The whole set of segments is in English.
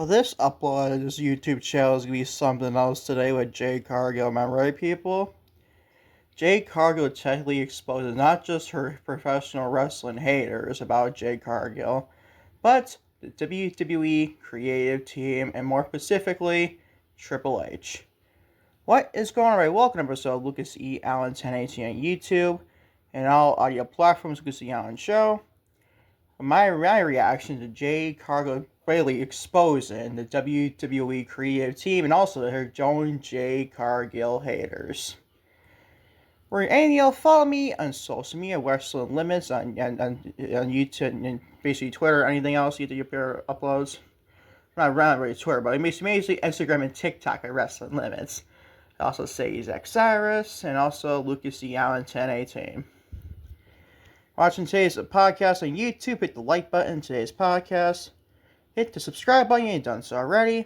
Well, this upload of this YouTube channel is going to be something else today with Jade Cargill. Am I right, people? Jade Cargill technically exposes not just her professional wrestling haters about Jade Cargill, but the WWE creative team, and more specifically, Triple H. What is going on, right? Welcome to episode Lucas E. Allen 1018 on YouTube, and all audio platforms, Lucas E. Allen Show. My reaction to Jade Cargill really exposing the WWE creative team and also her Joan Jade Cargill haters. For anything else, follow me on social media, Wrestling Limits on YouTube and basically Twitter, anything else you uploads. Not really Twitter, but basically Instagram and TikTok at Wrestling Limits. I also say Zach Cyrus and also Lucas E. Allen 1018. Watching today's podcast on YouTube, hit the like button on today's podcast. Hit the subscribe button if you ain't done so already.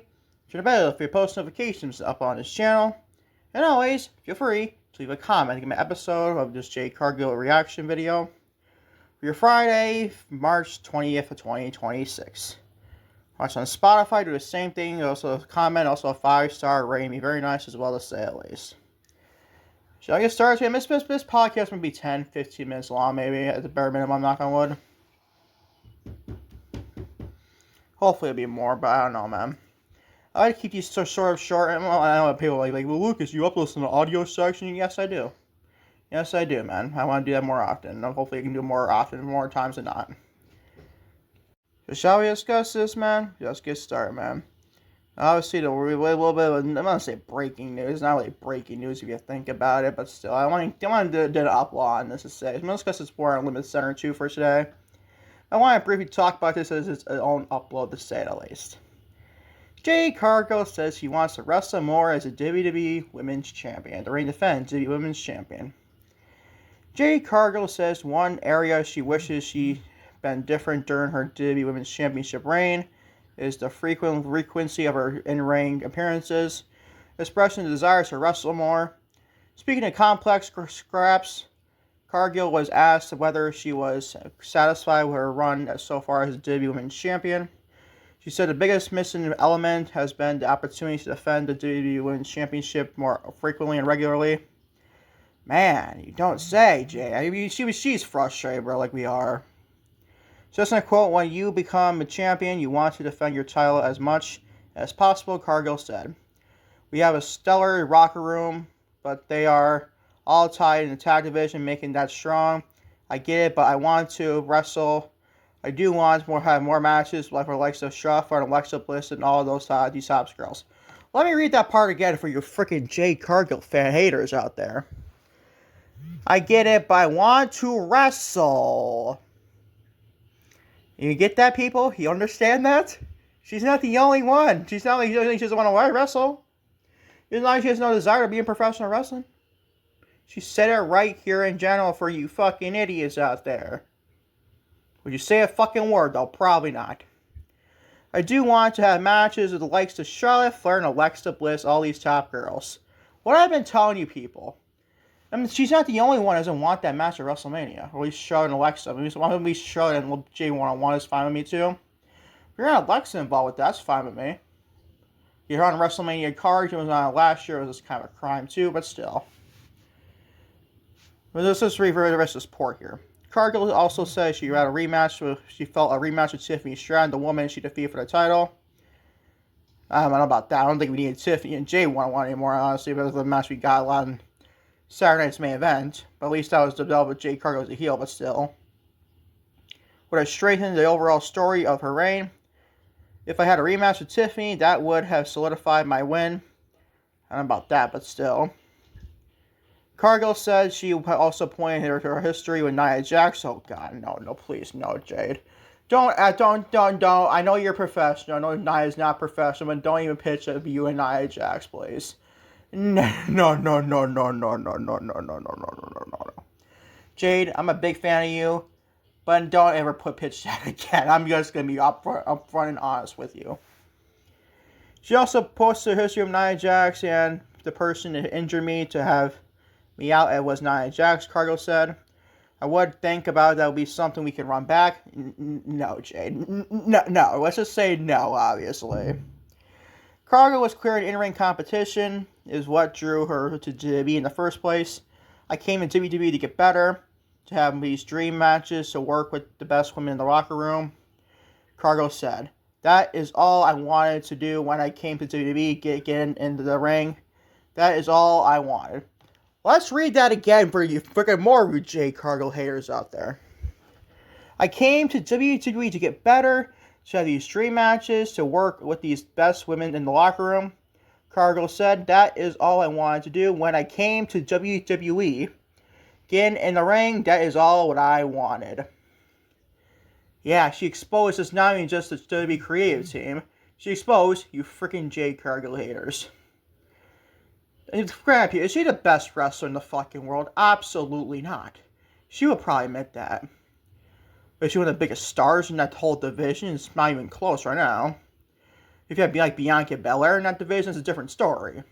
Turn the bell for your post notifications up on this channel. And always, feel free to leave a comment to get my episode of this Jade Cargill reaction video for your Friday, March 20th of 2026. Watch on Spotify, do the same thing. Also comment, also a 5-star rating. Be very nice as well to say at least. Shall I get started? This podcast will be 10-15 minutes long, maybe, at the bare minimum, knock on wood. Hopefully it'll be more, but I don't know, man. I like to keep these so short, and I know people are like, well, Lucas, you upload in the audio section? Yes, I do. Yes, I do, man. I want to do that more often. Hopefully I can do it more often, more times than not. So shall we discuss this, man? Let's get started, man. Obviously, a little bit of, I'm going to say breaking news. Not really breaking news if you think about it, but still. I want to do an upload on this to say. I'm going to discuss this more on Limited Center 2 for today. I want to briefly talk about this as its own upload to say at least. Jade Cargill says she wants to wrestle more as a WWE Women's Champion. The reigning defense WWE Women's Champion. Jade Cargill says one area she wishes she'd been different during her WWE Women's Championship reign is the frequency of her in-ring appearances, expressing the desire to wrestle more. Speaking of Complex Graps, Cargill was asked whether she was satisfied with her run so far as a WWE Women's Champion. She said the biggest missing element has been the opportunity to defend the WWE Women's Championship more frequently and regularly. Man, you don't say, Jay. I mean, she's frustrated, bro, like we are. Just in a quote, when you become a champion, you want to defend your title as much as possible, Cargill said. We have a stellar locker room, but they are all tied in the tag division, making that strong. I get it, but I want to wrestle. I do want to have more matches like for likes of Shaffer and Alexa Bliss and all of these top girls. Let me read that part again for you freaking Jade Cargill fan haters out there. I get it, but I want to wrestle. You get that, people? You understand that? She's not the only one. She's not like she doesn't want to wrestle. It's not like she has no desire to be in professional wrestling. She said it right here in general for you fucking idiots out there. Would you say a fucking word, though? Probably not. I do want to have matches with the likes of Charlotte Flair and Alexa Bliss, all these top girls. What I've been telling you people, I mean, she's not the only one who doesn't want that match at WrestleMania. Or at least Charlotte and Alexa. At least Charlotte and Jay one-on-one is fine with me, too. If you're not Alexa involved with that, that's fine with me. You're on WrestleMania card. She was on it last year. It was kind of a crime, too, but still. But let's just read the rest of this report here. Cargill also says she felt a rematch with Tiffany Stratton, the woman she defeated for the title. I don't know about that. I don't think we needed Tiffany and Jay one-on-one anymore, honestly. But it was the match we got on Saturday night's main event. But at least that was developed with Jade Cargill as a heel, but still. Would have strengthened the overall story of her reign. If I had a rematch with Tiffany, that would have solidified my win. I don't know about that, but still. Cargill said she also pointed to her history with Nia Jax. Oh God, no, please, no, Jade. Don't. I know you're professional. I know Nia's not professional, but don't even pitch at you and Nia Jax, please. No. Jade, I'm a big fan of you, but don't ever pitch that again. I'm just gonna be upfront and honest with you. She also posted a history of Nia Jax and the person that injured me to have me out. It was Nia Jax, Cargill said. I would think about that would be something we can run back. No, Jade. No. Let's just say no, obviously. Cargill was cleared in-ring competition, is what drew her to WWE in the first place. I came to WWE to get better, to have these dream matches, to work with the best women in the locker room. Cargill said, that is all I wanted to do when I came to WWE, get into the ring. That is all I wanted. Let's read that again for you freaking more you Jade Cargill haters out there. I came to WWE to get better, to have these dream matches, to work with these best women in the locker room. Cargill said, that is all I wanted to do when I came to WWE. Getting in the ring, that is all what I wanted. Yeah, she exposed it's not even just the WWE creative team. She exposed you freaking Jade Cargill haters. Granted, is she the best wrestler in the fucking world? Absolutely not. She would probably admit that. But she's one of the biggest stars in that whole division. It's not even close right now. If you had like Bianca Belair in that division, it's a different story.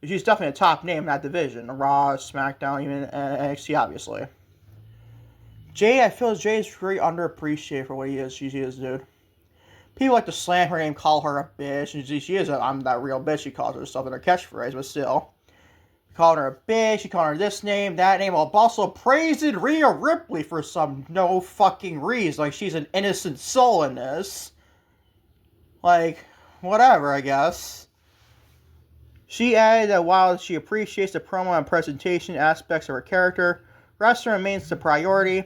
But she's definitely a top name in that division. Raw, SmackDown, even NXT, obviously. Jade, I feel Jade is very underappreciated for what she is, dude. People like to slam her name, call her a bitch, and she is I'm that real bitch, she calls herself in her catchphrase, but still. Calling her a bitch, she calling her this name, that name, while also praising Rhea Ripley for some no fucking reason, like she's an innocent soul in this. Like, whatever, I guess. She added that while she appreciates the promo and presentation aspects of her character, wrestling remains the priority.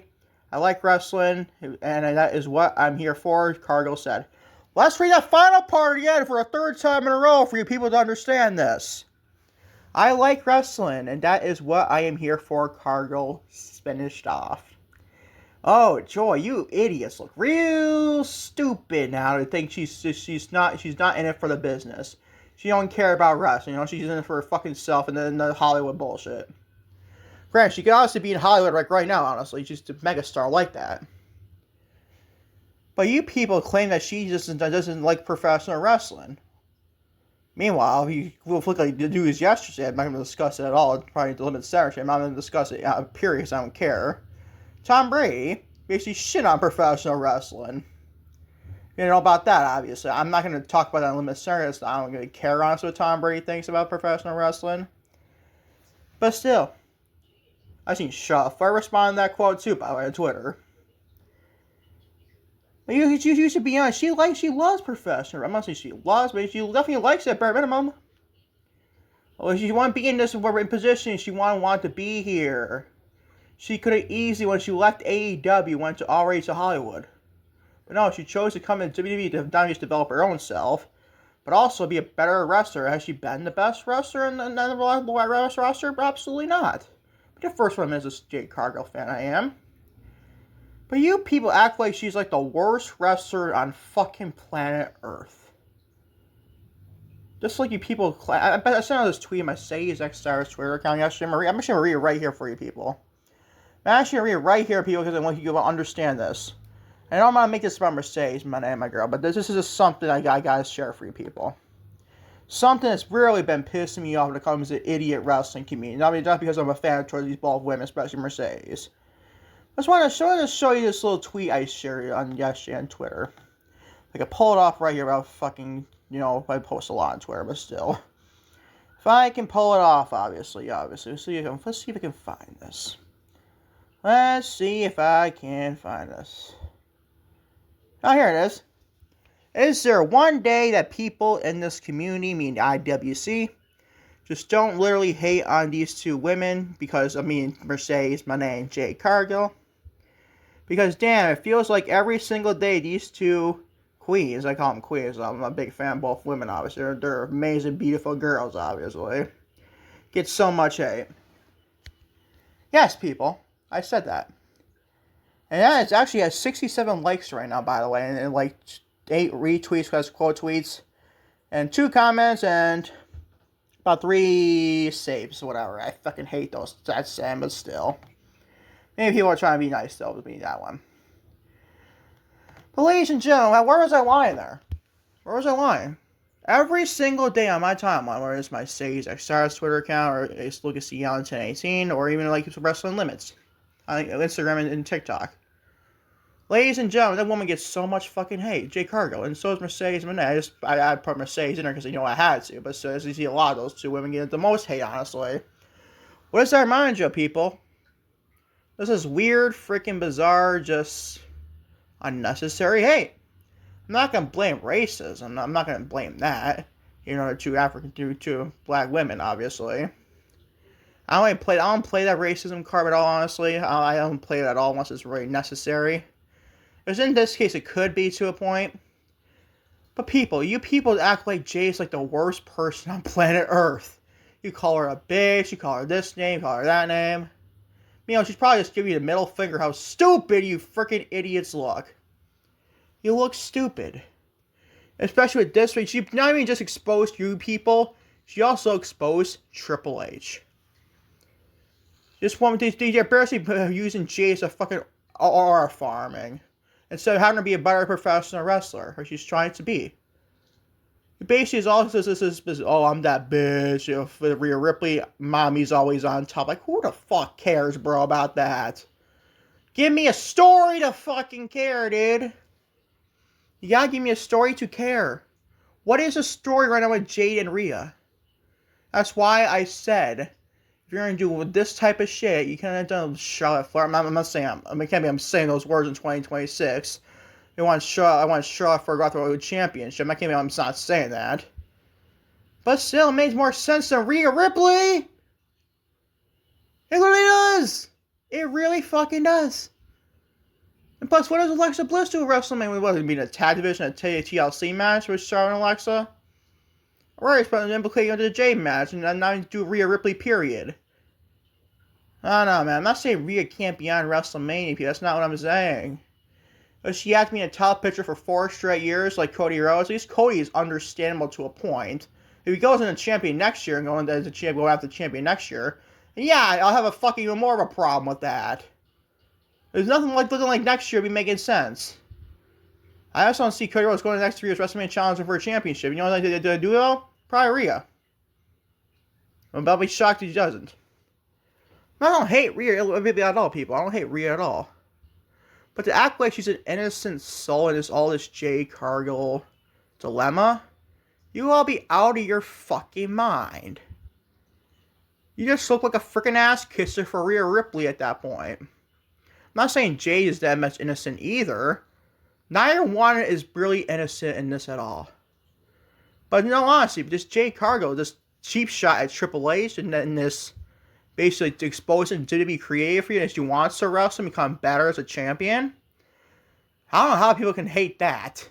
I like wrestling, and that is what I'm here for, Cargill said. Let's read that final part again for a third time in a row for you people to understand this. I like wrestling, and that is what I am here for, Cargill finished off. Oh, Joy, you idiots look real stupid now to think she's not in it for the business. She don't care about wrestling, she's in it for her fucking self and then the Hollywood bullshit. Granted, she could honestly be in Hollywood like right now, honestly. She's a megastar like that. But you people claim that she just doesn't like professional wrestling. Meanwhile, if you look like the news yesterday, I'm not going to discuss it at all. It's probably the limit Saturday. I'm not going to discuss it, period, because I don't care. Tom Brady basically shit on professional wrestling. You know about that, obviously. I'm not going to talk about that in Limited Series. I don't really care, honestly, what Tom Brady thinks about professional wrestling. But still, I've seen Shuffler respond to that quote, too, by the way, on Twitter. You should be honest. She loves professional. I'm not saying she loves, but she definitely likes it at bare minimum. Well, if she want to be in this position, she want to be here. She could have easily, when she left AEW, went to already to Hollywood. But no, she chose to come into WWE to not just develop her own self, but also be a better wrestler. Has she been the best wrestler in the roster? Absolutely not. But the first one is a Jade Cargill fan, I am. But you people act like she's like the worst wrestler on fucking planet Earth. Just like you people, I sent out this tweet in my Say's X-Stars Twitter account yesterday. I'm actually going to read it right here for you people. I'm actually going to read it right here, people, because I want you to understand this. I know I'm going to make this about Mercedes, my name, my girl, but this is just something I got to share for you people. Something that's really been pissing me off when it comes to the idiot wrestling community. Not because I'm a fan towards these bald women, especially Mercedes. I just want to show you this little tweet I shared on yesterday on Twitter. I can pull it off right here about fucking, I post a lot on Twitter, but still. If I can pull it off, obviously. Let's see if I can find this. Let's see if I can find this. Oh, here it is. Is there one day that people in this community, meaning IWC, just don't literally hate on these two women because, Mercedes, my name, Jade Cargill? Because, damn, it feels like every single day these two queens, I call them queens, I'm a big fan of both women, obviously. They're amazing, beautiful girls, obviously. Get so much hate. Yes, people, I said that. And that is actually has 67 likes right now, by the way, and like 8 retweets, quote tweets, and 2 comments, and about 3 saves, whatever. I fucking hate those. That's sad, but still. Maybe people are trying to be nice, though, to me, that one. But ladies and gentlemen, where was I lying there? Where was I lying? Every single day on my timeline, whether it's my Say's X-Stars Twitter account, or it's Lucas Young 1018, or even like Wrestling Limits, on Instagram and TikTok. Ladies and gentlemen, that woman gets so much fucking hate. Jade Cargill, and so is Mercedes Moné. I put Mercedes in there because I had to, but so as you see, a lot of those two women get the most hate, honestly. What does that remind you of, people? This is weird, freaking bizarre, just unnecessary hate. I'm not going to blame racism. I'm not going to blame that. Two black women, obviously. I don't play that racism card at all, honestly. I don't play it at all unless it's really necessary. Because in this case, it could be to a point. But you people act like Jay's like the worst person on planet Earth. You call her a bitch, you call her this name, you call her that name. She's probably just giving you the middle finger how stupid you freaking idiots look. You look stupid. Especially with this way, she not even just exposed you people, she also exposed Triple H. Just one they're basically using Jay as a fucking aura farming. Instead of having her be a better professional wrestler, or she's trying to be. Basically, it's all this, oh, I'm that bitch. For Rhea Ripley, mommy's always on top. Like, who the fuck cares, bro, about that? Give me a story to fucking care, dude. You gotta give me a story to care. What is a story right now with Jade and Rhea? That's why I said, if you're gonna do this type of shit, you can't have done Charlotte Flair. I'm not saying I'm saying those words in 2026. I want Charlotte Flair to go through a championship. I'm not saying that. But still, it makes more sense than Rhea Ripley. It really does. It really fucking does. And plus, what does Alexa Bliss do at WrestleMania? What, it be a tag division, a TLC match with Charlotte and Alexa? Right, it's probably implicating into the Jade match, and then not do Rhea Ripley, period. I don't know, man. I'm not saying Rhea can't be on WrestleMania, that's not what I'm saying. But she had to be in a top picture for 4 straight years, like Cody Rhodes. At least Cody is understandable to a point. If he goes into champion next year and go after the champion next year, yeah, I'll have a fucking even more of a problem with that. There's nothing like looking like next year be making sense. I also don't see Cody Rhodes going to the next 3 years WrestleMania challenging for a championship. You know what they do though? Probably Rhea. I'm about to be shocked if he doesn't. I don't hate Rhea at all, people. I don't hate Rhea at all. But to act like she's an innocent soul in all this Jade Cargill dilemma, you all be out of your fucking mind. You just look like a freaking ass kisser for Rhea Ripley at that point. I'm not saying Jade is that much innocent either. Neither one is really innocent in this at all. But no, honestly, this Jade Cargill, this cheap shot at Triple H, and then this basically to expose him to be creative for you, and she wants to wrestle and become better as a champion. I don't know how people can hate that.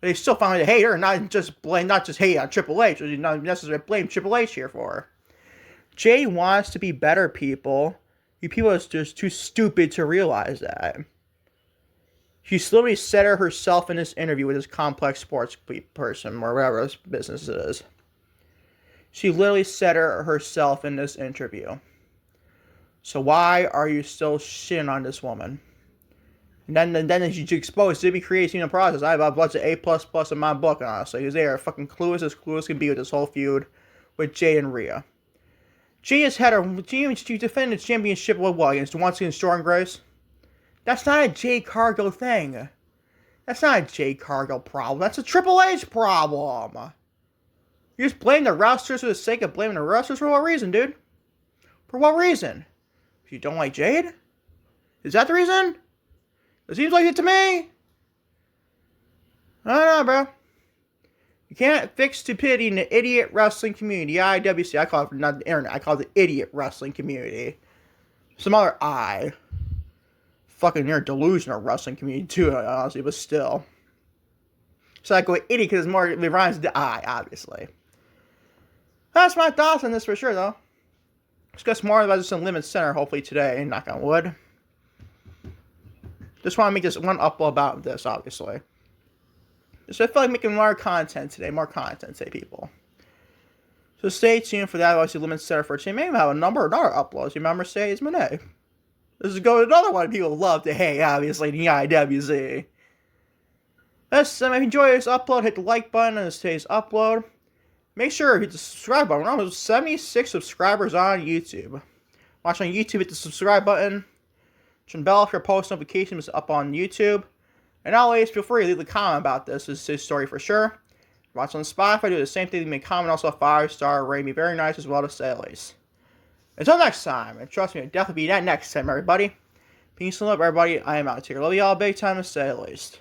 But they still find to hate her, not just hate on Triple H, or not necessarily blame Triple H here for her. Jade wants to be better, people. You people are just too stupid to realize that. She literally said her herself in this interview with this Complex Sports person, or whatever this business is. She literally said her herself in this interview. So why are you still shitting on this woman? And then she exposed to be creating the process. I have a bunch of A++ in my book, honestly, because they are fucking clueless as clueless can be with this whole feud with Jade and Rhea. She defended the championship with what? Once against Jordan Grace? That's not a Jade Cargill thing. That's not a Jade Cargill problem. That's a Triple H problem. You just blame the wrestlers for the sake of blaming the wrestlers? For what reason, dude? For what reason? If you don't like Jade? Is that the reason? It seems like it to me. I don't know, bro. You can't fix stupidity in the idiot wrestling community. IWC. I call it not the internet. I call it the idiot wrestling community. Some other I. Fucking near delusional wrestling community too, honestly, but still. So I go idiot because it rhymes with the I, obviously. That's my thoughts on this for sure, though. Discuss more about this in Limit Center, hopefully today, knock on wood. Just want to make this one upload about this, obviously. Just I feel like making more content today, people. So stay tuned for that, obviously, Limit Center for today. Maybe have a number of other uploads. You remember Mercedes Moné? This is going to another one people love to hate, obviously, the IWZ. If you enjoy this upload, hit the like button on today's upload. Make sure to hit the subscribe button. We're almost 76 subscribers on YouTube. Watch on YouTube, hit the subscribe button. Turn the bell if your post notifications up on YouTube. And always feel free to leave a comment about this. This is his story for sure. Watch on Spotify, do the same thing. Leave me a comment, also a 5-star rating. Be very nice as well, to say at least. Until next time, and trust me, it'll definitely be that next time, everybody. Peace and love, everybody. I am out here. Love y'all big time, to say at least.